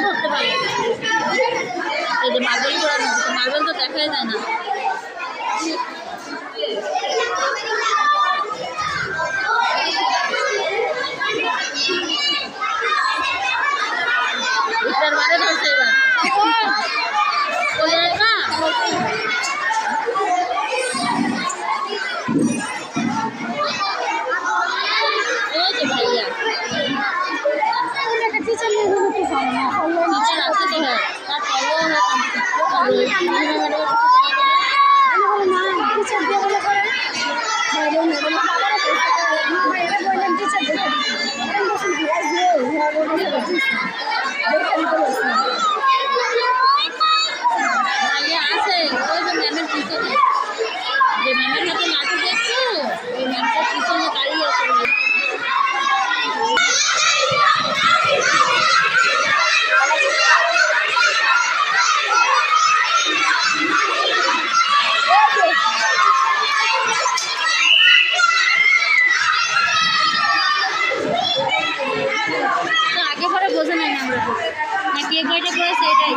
ধরতে পারে। এই যে মার্বেল করানো, মার্বেল তো দেখাই যায় না। এটার বারে ধরছে এবার ভাইয়া টিচার আছে তো হ্যাঁ ভাইয়া আছে ওই যে ম্যামের পিছনে, যে ম্যামের হাতে লাঠি দেখছো ওই ম্যামটার পিছনে দাঁড়িয়ে আছে। আগে পরে বোঝা নাই না আমরা নাকি এ কয়টা করেছে এটাই।